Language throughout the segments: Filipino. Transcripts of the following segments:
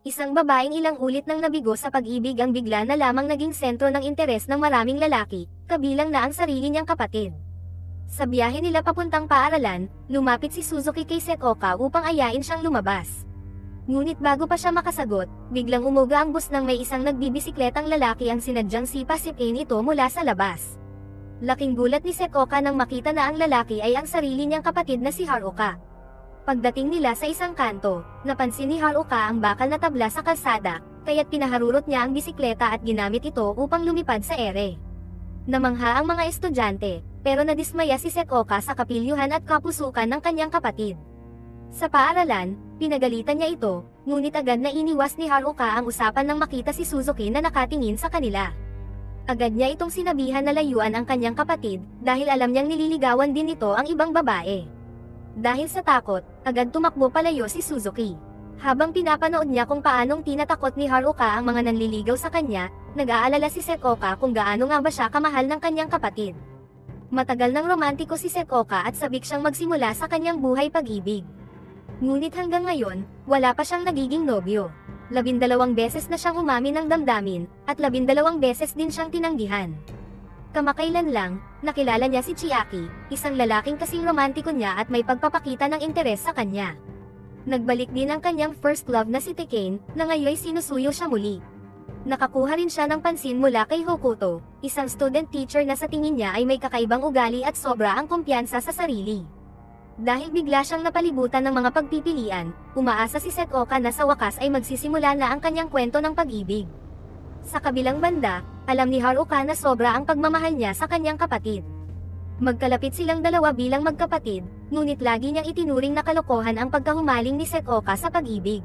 isang babaeng ilang ulit nang nabigo sa pag-ibig ang bigla na lamang naging sentro ng interes ng maraming lalaki, kabilang na ang sarili niyang kapatid. Sa biyahe nila papuntang paaralan, lumapit si Suzuki kay Sekoka upang ayain siyang lumabas. Ngunit bago pa siya makasagot, biglang umuga ang bus nang may isang nagbibisikletang lalaki ang sinadyang sipasipin ito mula sa labas. Laking gulat ni Sekoka nang makita na ang lalaki ay ang sarili niyang kapatid na si Haruka. Pagdating nila sa isang kanto, napansin ni Haruka ang bakal na tabla sa kalsada, kaya't pinaharurot niya ang bisikleta at ginamit ito upang lumipad sa ere. Namangha ang mga estudyante, pero nadismaya si Sekoka sa kapilyuhan at kapusukan ng kanyang kapatid. Sa paaralan, pinagalitan niya ito, ngunit agad na iniwas ni Haruka ang usapan nang makita si Suzuki na nakatingin sa kanila. Agad niya itong sinabihan na layuan ang kanyang kapatid, dahil alam niyang nililigawan din ito ang ibang babae. Dahil sa takot, agad tumakbo palayo si Suzuki. Habang pinapanood niya kung paanong tinatakot ni Haruka ang mga nanliligaw sa kanya, nag-aalala si Sekoka kung gaano nga ba siya kamahal ng kanyang kapatid. Matagal nang romantiko si Sekoka at sabik siyang magsimula sa kanyang buhay pag-ibig. Ngunit hanggang ngayon, wala pa siyang nagiging nobyo. 12 beses na siyang umamin ng damdamin, at 12 beses din siyang tinanggihan. Kamakailan lang, nakilala niya si Chiaki, isang lalaking kasing romantiko niya at may pagpapakita ng interes sa kanya. Nagbalik din ang kanyang first love na si Tekane, na ngayon sinusuyo siya muli. Nakakuha rin siya ng pansin mula kay Hokuto, isang student teacher na sa tingin niya ay may kakaibang ugali at sobra ang kumpiyansa sa sarili. Dahil bigla siyang napalibutan ng mga pagpipilian, umaasa si Sekoka na sa wakas ay magsisimula na ang kanyang kwento ng pag-ibig. Sa kabilang banda, alam ni Haruka na sobra ang pagmamahal niya sa kanyang kapatid. Magkalapit silang dalawa bilang magkapatid, ngunit lagi niyang itinuring na kalokohan ang pagkahumaling ni Sekoka sa pag-ibig.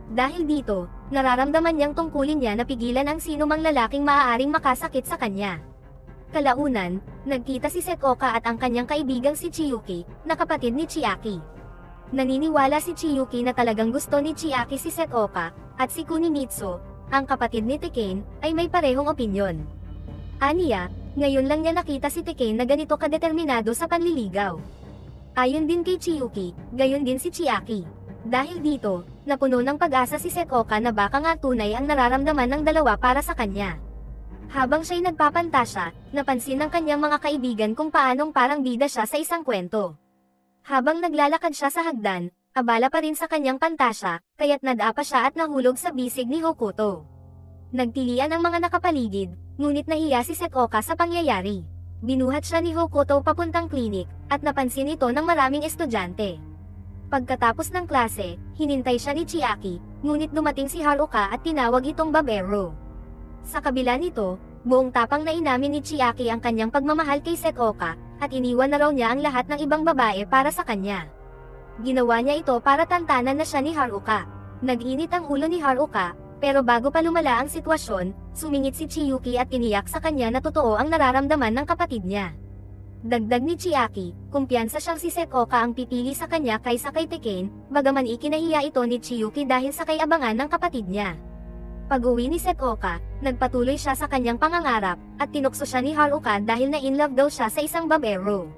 Dahil dito, nararamdaman niyang tungkulin niya na pigilan ang sinumang lalaking maaaring makasakit sa kanya. Kalaunan, nagkita si Sekoka at ang kanyang kaibigang si Chiyuki, na kapatid ni Chiaki. Naniniwala si Chiyuki na talagang gusto ni Chiaki si Sekoka, at si Kunimitsu, ang kapatid ni Tekane, ay may parehong opinyon. Aniya, ngayon lang niya nakita si Tekane na ganito kadeterminado sa panliligaw. Ayon din kay Chiyuki, gayon din si Chiaki. Dahil dito, napuno ng pag-asa si Sekoka na baka nga tunay ang nararamdaman ng dalawa para sa kanya. Habang siya'y nagpapantasya, napansin ng kanyang mga kaibigan kung paanong parang bida siya sa isang kwento. Habang naglalakad siya sa hagdan, abala pa rin sa kanyang pantasya, kaya't nadapa siya at nahulog sa bisig ni Hokuto. Nagtilian ang mga nakapaligid, ngunit nahiya si Sekoka sa pangyayari. Binuhat siya ni Hokuto papuntang klinik, at napansin ito ng maraming estudyante. Pagkatapos ng klase, hinintay siya ni Chiaki, ngunit dumating si Haruka at tinawag itong babero. Sa kabila nito, buong tapang na inamin ni Chiaki ang kanyang pagmamahal kay Sekoka, at iniwan na raw niya ang lahat ng ibang babae para sa kanya. Ginawa niya ito para tantanan na siya ni Haruka. Nag-init ang ulo ni Haruka, pero bago pa lumala ang sitwasyon, sumingit si Chiyuki at tiniyak sa kanya na totoo ang nararamdaman ng kapatid niya. Dagdag ni Chiaki, kumpiyansa siyang si Sekoka ang pipili sa kanya kaysa kay Tekane, bagaman ikinahiya ito ni Chiyuki dahil sa kay-abangan ng kapatid niya. Pag-uwi ni Sekoka, nagpatuloy siya sa kanyang pangangarap, at tinukso siya ni Haruka dahil na-inlove daw siya sa isang babero.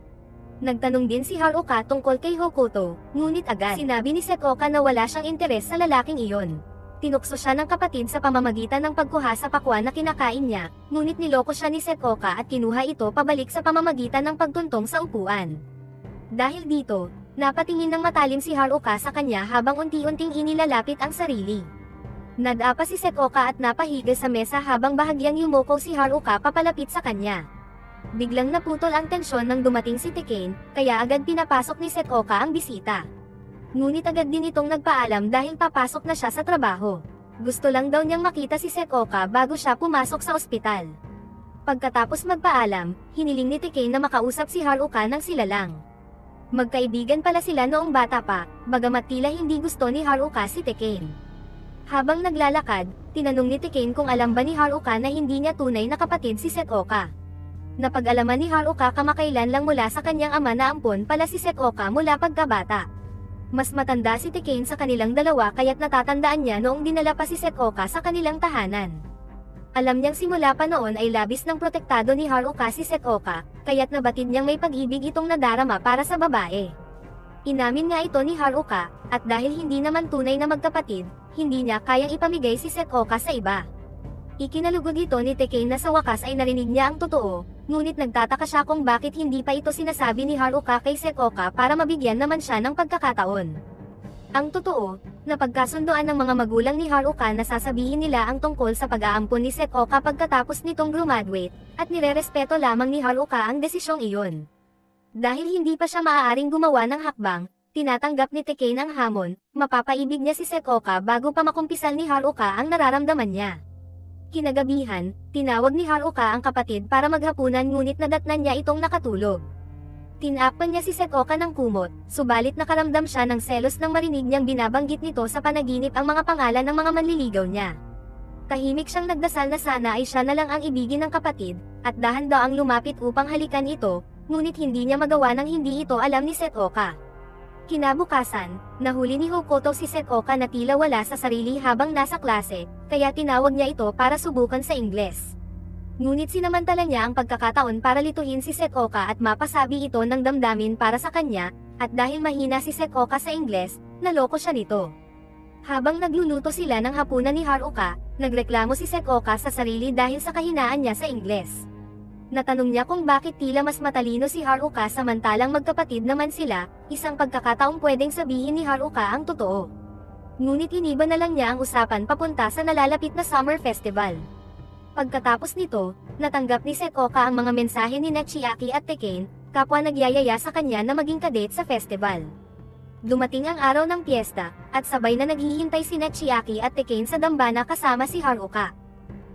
Nagtanong din si Haruka tungkol kay Hokuto, ngunit agad sinabi ni Sekoka na wala siyang interes sa lalaking iyon. Tinukso siya ng kapatid sa pamamagitan ng pagkuha sa pakwan na kinakain niya, ngunit niloko siya ni Sekoka at kinuha ito pabalik sa pamamagitan ng pagtuntong sa upuan. Dahil dito, napatingin ng matalim si Haruka sa kanya habang unti-unting inilalapit ang sarili. Nadapa si Sekoka at napahiga sa mesa habang bahagyang yumuko si Haruka papalapit sa kanya. Biglang naputol ang tensyon nang dumating si Tekane, kaya agad pinapasok ni Sekoka ang bisita. Ngunit agad din itong nagpaalam dahil papasok na siya sa trabaho. Gusto lang daw niyang makita si Sekoka bago siya pumasok sa ospital. Pagkatapos magpaalam, hiniling ni Tekane na makausap si Haruka nang sila lang. Magkaibigan pala sila noong bata pa, bagamat tila hindi gusto ni Haruka si Tekane. Habang naglalakad, tinanong ni Tekane kung alam ba ni Haruka na hindi niya tunay na kapatid si Sekoka. Napag-alaman ni Haruka kamakailan lang mula sa kanyang ama na ampon pala si Sekoka mula pagkabata. Mas matanda si Tekane sa kanilang dalawa kaya't natatandaan niya noong dinala pa si Sekoka sa kanilang tahanan. Alam niyang simula pa noon ay labis ng protektado ni Haruka si Sekoka, kaya't nabatid niyang may pag-ibig itong nadarama para sa babae. Inamin nga ito ni Haruka, at dahil hindi naman tunay na magkapatid, hindi niya kayang ipamigay si Sekoka sa iba. Ikinalugod ito ni Tekane na sa wakas ay narinig niya ang totoo, ngunit nagtataka siya kung bakit hindi pa ito sinasabi ni Haruka kay Sekoka para mabigyan naman siya ng pagkakataon. Ang totoo, napagkasundoan ng mga magulang ni Haruka na sasabihin nila ang tungkol sa pag-aampon ni Sekoka pagkatapos nitong graduate, at nirerespeto lamang ni Haruka ang desisyong iyon. Dahil hindi pa siya maaaring gumawa ng hakbang, tinatanggap ni Tekane ang hamon, mapapaibig niya si Sekoka bago pa makumpisal ni Haruka ang nararamdaman niya. Kinagabihan, tinawag ni Haruka ang kapatid para maghapunan ngunit nadatnan niya itong nakatulog. Tinakpan niya si Sekoka ng kumot, subalit nakaramdam siya ng selos nang marinig niyang binabanggit nito sa panaginip ang mga pangalan ng mga manliligaw niya. Tahimik siyang nagdasal na sana ay siya na lang ang ibigin ng kapatid, at dahan-daang lumapit upang halikan ito, ngunit hindi niya magawa nang hindi ito alam ni Sekoka. Kinabukasan, nahuli ni Hokoto si Sekoka na tila wala sa sarili habang nasa klase, kaya tinawag niya ito para subukan sa Ingles. Ngunit sinamantala niya ang pagkakataon para lituhin si Sekoka at mapasabi ito ng damdamin para sa kanya, at dahil mahina si Sekoka sa Ingles, naloko siya nito. Habang nagluluto sila ng hapunan ni Haruka, nagreklamo si Sekoka sa sarili dahil sa kahinaan niya sa Ingles. Natanong niya kung bakit tila mas matalino si Haruka samantalang magkapatid naman sila, isang pagkakataong pwedeng sabihin ni Haruka ang totoo. Ngunit iniba na lang niya ang usapan papunta sa nalalapit na summer festival. Pagkatapos nito, natanggap ni Sekoka ang mga mensahe ni Chiaki at Tekane, kapwa nagyayaya sa kanya na maging kadate sa festival. Dumating ang araw ng piyesta, at sabay na naghihintay si Chiaki at Tekane sa dambana kasama si Haruka.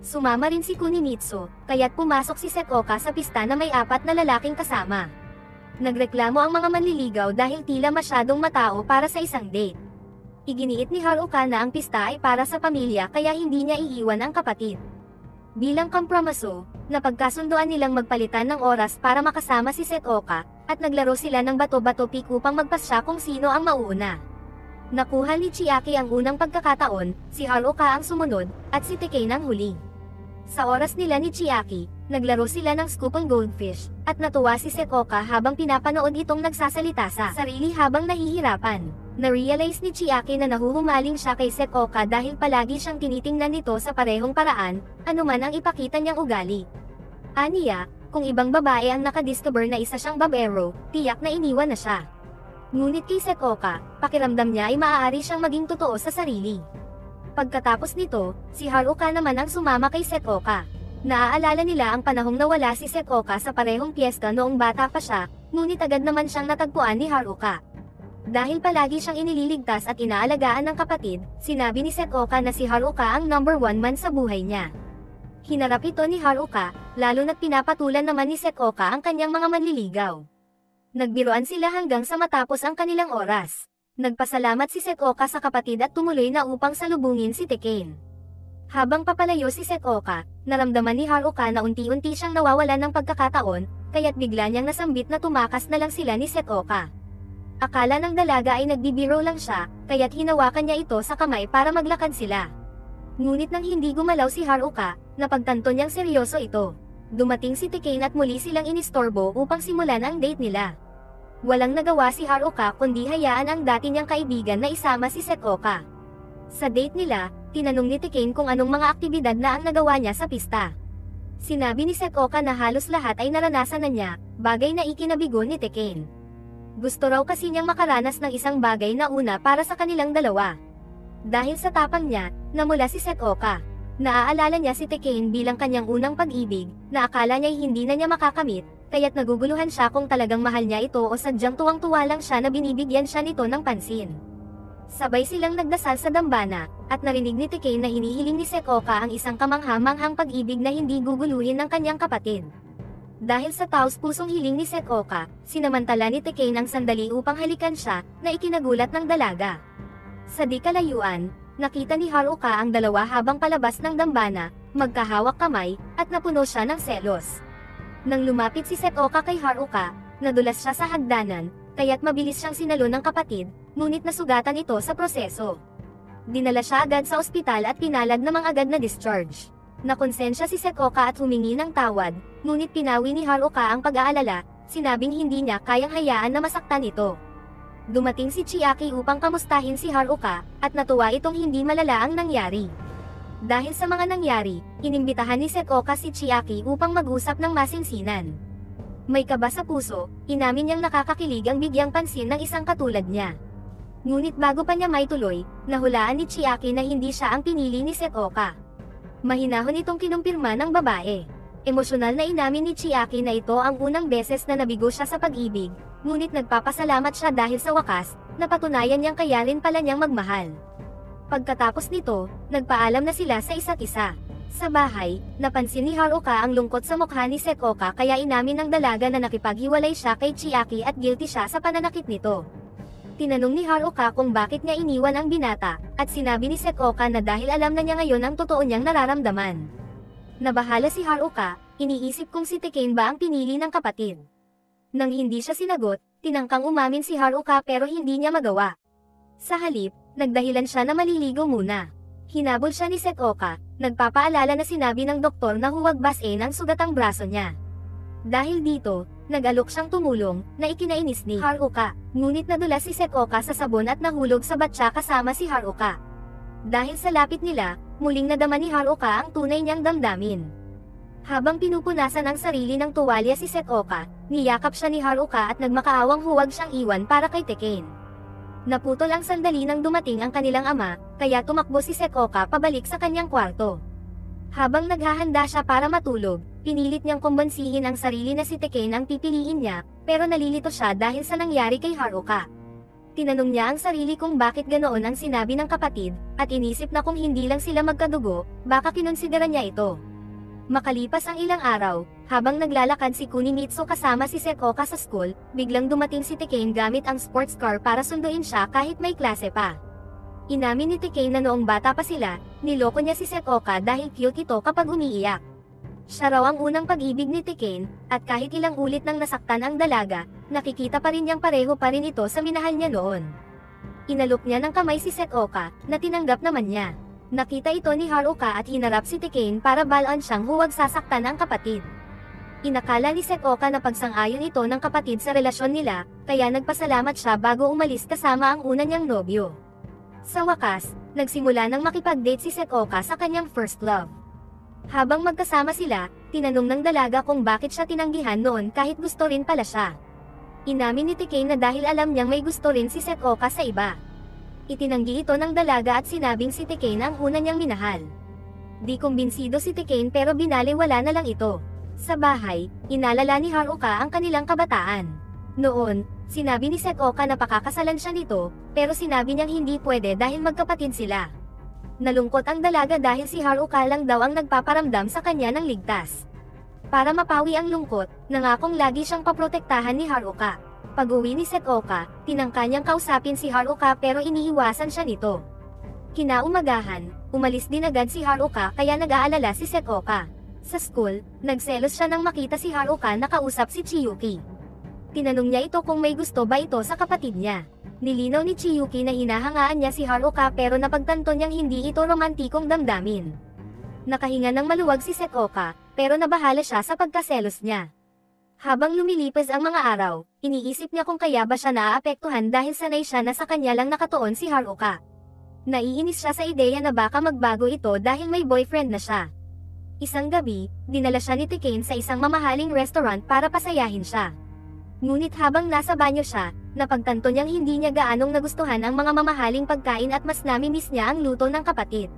Sumama rin si Kunimitsu, kaya't pumasok si Sekoka sa pista na may 4 na lalaking kasama. Nagreklamo ang mga manliligaw dahil tila masyadong matao para sa isang date. Iginiit ni Haruka na ang pista ay para sa pamilya kaya hindi niya iiwan ang kapatid. Bilang kompromiso, napagkasundoan nilang magpalitan ng oras para makasama si Sekoka, at naglaro sila ng bato-bato pick upang magpasya kung sino ang mauuna. Nakuha ni Chiaki ang unang pagkakataon, si Haruka ang sumunod, at si Tekane ang huli. Sa oras nila ni Chiaki, naglaro sila ng scoop on goldfish, at natuwa si Sekoka habang pinapanood itong nagsasalita sa sarili habang nahihirapan. Na-realize ni Chiaki na nahuhumaling siya kay Sekoka dahil palagi siyang tinitingnan nito sa parehong paraan, anuman ang ipakita niyang ugali. Aniya, kung ibang babae ang nakadiscover na isa siyang babero, tiyak na iniwan na siya. Ngunit kay Sekoka, pakiramdam niya ay maaari siyang maging totoo sa sarili. Pagkatapos nito, si Haruka naman ang sumama kay Sekoka. Naaalala nila ang panahong nawala si Sekoka sa parehong piyesta noong bata pa siya, ngunit agad naman siyang natagpuan ni Haruka. Dahil palagi siyang inililigtas at inaalagaan ng kapatid, sinabi ni Sekoka na si Haruka ang number 1 man sa buhay niya. Hinarap ito ni Haruka, lalo na't pinapatulan naman ni Sekoka ang kanyang mga manliligaw. Nagbiruan sila hanggang sa matapos ang kanilang oras. Nagpasalamat si Sekoka sa kapatid at tumuloy na upang salubungin si Tekane. Habang papalayo si Sekoka, naramdaman ni Haruka na unti-unti siyang nawawalan ng pagkakataon, kaya't bigla niyang nasambit na tumakas na lang sila ni Sekoka. Akala ng dalaga ay nagbibiro lang siya, kaya't hinawakan niya ito sa kamay para maglakad sila. Ngunit nang hindi gumalaw si Haruka, napagtanto niyang seryoso ito. Dumating si Tekane at muli silang inistorbo upang simulan ang date nila. Walang nagawa si Haruka kundi hayaan ang dati niyang kaibigan na isama si Sekoka. Sa date nila, tinanong ni Tekane kung anong mga aktibidad na ang nagawa niya sa pista. Sinabi ni Sekoka na halos lahat ay naranasan na niya, bagay na ikinabigo ni Tekane. Gusto raw kasi niyang makaranas ng isang bagay na una para sa kanilang dalawa. Dahil sa tapang niya, namula si Sekoka. Naaalala niya si Tekane bilang kanyang unang pag-ibig, na akala niya'y hindi na niya makakamit, kaya't naguguluhan siya kung talagang mahal niya ito o sadyang tuwang-tuwa lang siya na binibigyan siya nito ng pansin. Sabay silang nagdasal sa dambana, at narinig ni Tekane na hinihiling ni Sekoka ang isang kamangha-manghang pag-ibig na hindi guguluhin ng kanyang kapatid. Dahil sa taos-pusong hiling ni Sekoka, sinamantala ni Tekane ang sandali upang halikan siya, na ikinagulat ng dalaga. Sa di kalayuan, nakita ni Haruka ang dalawa habang palabas ng dambana, magkahawak kamay, at napuno siya ng selos. Nang lumapit si Sekoka kay Haruka, nadulas siya sa hagdanan, kaya't mabilis siyang sinalo ng kapatid, ngunit nasugatan ito sa proseso. Dinala siya agad sa ospital at pinalad namang agad na discharge. Nakonsensya si Sekoka at humingi ng tawad, ngunit pinawi ni Haruka ang pag-aalala, sinabing hindi niya kayang hayaan na masaktan ito. Dumating si Chiaki upang kamustahin si Haruka, at natuwa itong hindi malala ang nangyari. Dahil sa mga nangyari, inimbitahan ni Setoka si Chiaki upang mag-usap ng masinsinan. May kaba sa puso, inamin niyang nakakakilig ang bigyang pansin ng isang katulad niya. Ngunit bago pa niya maituloy, nahulaan ni Chiaki na hindi siya ang pinili ni Setoka. Mahinahon itong kinumpirma ng babae. Emosyonal na inamin ni Chiaki na ito ang unang beses na nabigo siya sa pag-ibig, ngunit nagpapasalamat siya dahil sa wakas, napatunayan niyang kaya rin pala niyang magmahal. Pagkatapos nito, nagpaalam na sila sa isa't isa. Sa bahay, napansin ni Haruka ang lungkot sa mukha ni Setoka kaya inamin ng dalaga na nakipaghiwalay siya kay Chiaki at guilty siya sa pananakit nito. Tinanong ni Haruka kung bakit niya iniwan ang binata, at sinabi ni Setoka na dahil alam na niya ngayon ang totoo niyang nararamdaman. Nabahala si Haruka, iniisip kung si Tekane ba ang pinili ng kapatid. Nang hindi siya sinagot, tinangkang umamin si Haruka pero hindi niya magawa. Sa halip, nagdahilan siya na maliligo muna. Hinabol siya ni Setoka, nagpapaalala na sinabi ng doktor na huwag basain ang sugatang braso niya. Dahil dito, nag-alok siyang tumulong, na ikinainis ni Haruka, ngunit nadulas si Setoka sa sabon at nahulog sa batya kasama si Haruka. Dahil sa lapit nila, muling nadama ni Haruka ang tunay niyang damdamin. Habang pinupunasan ang sarili ng tuwalya si Setoka, niyakap siya ni Haruka at nagmakaawang huwag siyang iwan para kay Tekane. Naputol ang sandali nang dumating ang kanilang ama, kaya tumakbo si Setoka pabalik sa kanyang kwarto. Habang naghahanda siya para matulog, pinilit niyang kumbansihin ang sarili na si Tekane ang pipiliin niya, pero nalilito siya dahil sa nangyari kay Haruka. Tinanong niya ang sarili kung bakit ganoon ang sinabi ng kapatid, at inisip na kung hindi lang sila magkadugo, baka kinonsidera niya ito. Makalipas ang ilang araw, habang naglalakad si Kunimitsu kasama si Setoka sa school, biglang dumating si Tekane gamit ang sports car para sunduin siya kahit may klase pa. Inamin ni Tekane na noong bata pa sila, niloko niya si Setoka dahil cute ito kapag umiiyak. Siya raw ang unang pag-ibig ni Tekane, at kahit ilang ulit nang nasaktan ang dalaga, nakikita pa rin niyang pareho pa rin ito sa minahal niya noon. Inalok niya ng kamay si Setoka, na tinanggap naman niya. Nakita ito ni Haruka at hinarap si Tekane para balaan siyang huwag sasaktan ang kapatid. Inakala ni Setoka na pagsang-ayon ito ng kapatid sa relasyon nila, kaya nagpasalamat siya bago umalis kasama ang una niyang nobyo. Sa wakas, nagsimula nang makipag-date si Setoka sa kanyang first love. Habang magkasama sila, tinanong ng dalaga kung bakit siya tinanggihan noon kahit gusto rin pala siya. Inamin ni Tekane na dahil alam niyang may gusto rin si Setoka sa iba. Itinanggi ito ng dalaga at sinabing si Tekane ang una niyang minahal. Di kumbinsido si Tekane pero binaliwala na lang ito. Sa bahay, inalala ni Haruka ang kanilang kabataan. Noon, sinabi ni Setoka na pakakasalan siya nito, pero sinabi niyang hindi pwede dahil magkapatid sila. Nalungkot ang dalaga dahil si Haruka lang daw ang nagpaparamdam sa kanya ng ligtas. Para mapawi ang lungkot, nangakong lagi siyang paprotektahan ni Haruka. Pag-uwi ni Setoka, tinangka niyang kausapin si Haruka pero iniiwasan siya nito. Kinaumagahan, umalis din agad si Haruka kaya nag-aalala si Setoka. Sa school, nagselos siya nang makita si Haruka na kausap si Chiyuki. Tinanong niya ito kung may gusto ba ito sa kapatid niya. Nilinaw ni Chiyuki na hinahangaan niya si Haruka pero napagtanto niyang hindi ito romantikong damdamin. Nakahinga ng maluwag si Setoka, pero nabahala siya sa pagkaselos niya. Habang lumilipas ang mga araw, iniisip niya kung kaya ba siya naaapektuhan dahil sanay siya na sa kanya lang nakatuon si Haruka. Naiinis siya sa ideya na baka magbago ito dahil may boyfriend na siya. Isang gabi, dinala siya ni Tekane sa isang mamahaling restaurant para pasayahin siya. Ngunit habang nasa banyo siya, napagtanto niyang hindi niya gaanong nagustuhan ang mga mamahaling pagkain at mas namimiss niya ang luto ng kapatid.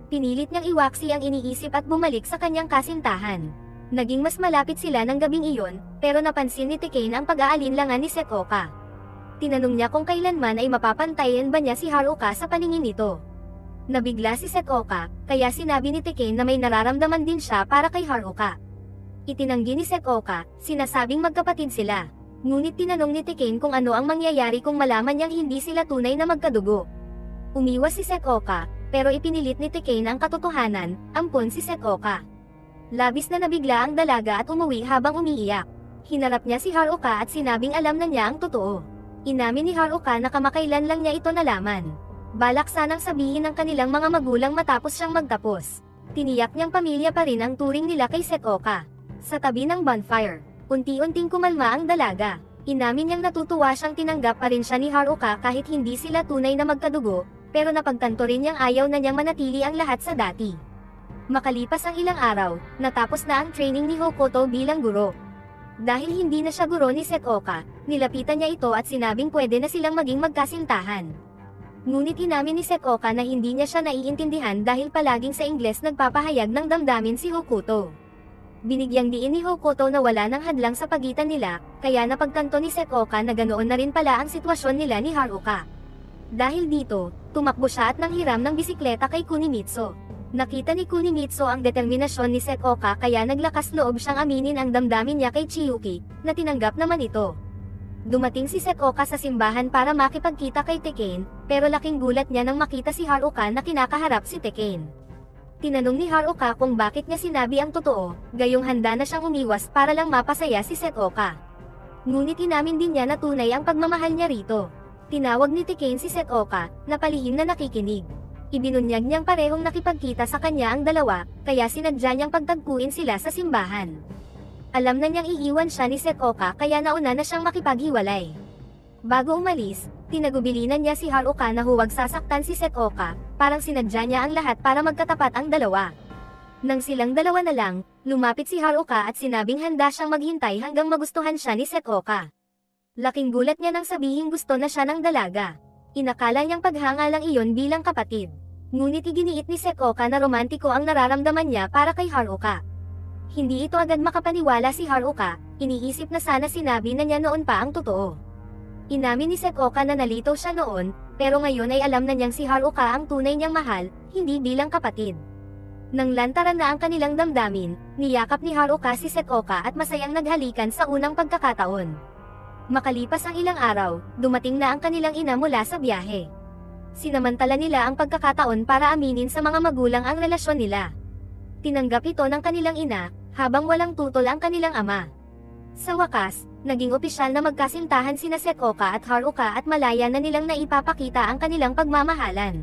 Pinilit niyang iwaksi ang iniisip at bumalik sa kanyang kasintahan. Naging mas malapit sila ng gabing iyon, pero napansin ni Tekane ang pag-aalinlangan ni Setoka. Tinanong niya kung kailanman ay mapapantayan ba niya si Haruka sa paningin nito. Nabigla si Setoka, kaya sinabi ni Tekane na may nararamdaman din siya para kay Haruka. Itinanggi ni Setoka, sinasabing magkapatid sila. Ngunit tinanong ni Tekane kung ano ang mangyayari kung malaman niyang hindi sila tunay na magkadugo. Umiwas si Setoka, pero ipinilit ni Tekane ang katotohanan, ampon si Setoka. Labis na nabigla ang dalaga at umuwi habang umiiyak. Hinarap niya si Haruka at sinabing alam na niya ang totoo. Inamin ni Haruka na kamakailan lang niya ito nalaman. Balak sanang sabihin ng kanilang mga magulang matapos siyang magtapos. Tiniyak niyang pamilya pa rin ang turing nila kay Setoka. Sa tabi ng bonfire, unti-unting kumalma ang dalaga. Inamin niyang natutuwa siyang tinanggap pa rin siya ni Haruka kahit hindi sila tunay na magkadugo, pero napagtanto rin niyang ayaw na niyang manatili ang lahat sa dati. Makalipas ang ilang araw, natapos na ang training ni Hokoto bilang guro. Dahil hindi na siya guro ni Setoka, nilapitan niya ito at sinabing pwede na silang maging magkasintahan. Ngunit inamin ni Setoka na hindi niya siya naiintindihan dahil palaging sa Ingles nagpapahayag ng damdamin si Hokoto. Binigyang diin ni Hokoto na wala ng hadlang sa pagitan nila, kaya napagtanto ni Setoka na ganoon na rin pala ang sitwasyon nila ni Haruka. Dahil dito, tumakbo siya at nanghiram ng bisikleta kay Kunimitsu. Nakita ni Kunimitsu ang determinasyon ni Setoka kaya naglakas loob siyang aminin ang damdamin niya kay Chiyuki, na tinanggap naman ito. Dumating si Setoka sa simbahan para makipagkita kay Teken, pero laking gulat niya nang makita si Haruka na kinakaharap si Teken. Tinanong ni Haruka kung bakit niya sinabi ang totoo, gayong handa na siyang umiwas para lang mapasaya si Setoka. Ngunit inamin din niya na tunay ang pagmamahal niya rito. Tinawag ni Teken si Setoka, na palihim na nakikinig. Ibinunyag niyang parehong nakipagkita sa kanya ang dalawa, kaya sinadya niyang pagtagpuin sila sa simbahan. Alam na niyang iiwan siya ni Setoka kaya nauna na siyang makipaghiwalay. Bago umalis, tinagubilinan niya si Haruka na huwag sasaktan si Setoka, parang sinadya niya ang lahat para magkatapat ang dalawa. Nang silang dalawa na lang, lumapit si Haruka at sinabing handa siyang maghintay hanggang magustuhan siya ni Setoka. Laking gulat niya nang sabihing gusto na siya ng dalaga. Inakala niyang paghanga lang iyon bilang kapatid. Ngunit iginiit ni Setoka na romantiko ang nararamdaman niya para kay Haruka. Hindi ito agad makapaniwala si Haruka, iniisip na sana sinabi na niya noon pa ang totoo. Inamin ni Setoka na nalito siya noon, pero ngayon ay alam na niyang si Haruka ang tunay niyang mahal, hindi bilang kapatid. Nang lantaran na ang kanilang damdamin, niyakap ni Haruka si Setoka at masayang naghalikan sa unang pagkakataon. Makalipas ang ilang araw, dumating na ang kanilang ina mula sa biyahe. Sinamantala nila ang pagkakataon para aminin sa mga magulang ang relasyon nila. Tinanggap ito ng kanilang ina, habang walang tutol ang kanilang ama. Sa wakas, naging opisyal na magkasintahan sina Setoka at Haruka at malaya na nilang naipapakita ang kanilang pagmamahalan.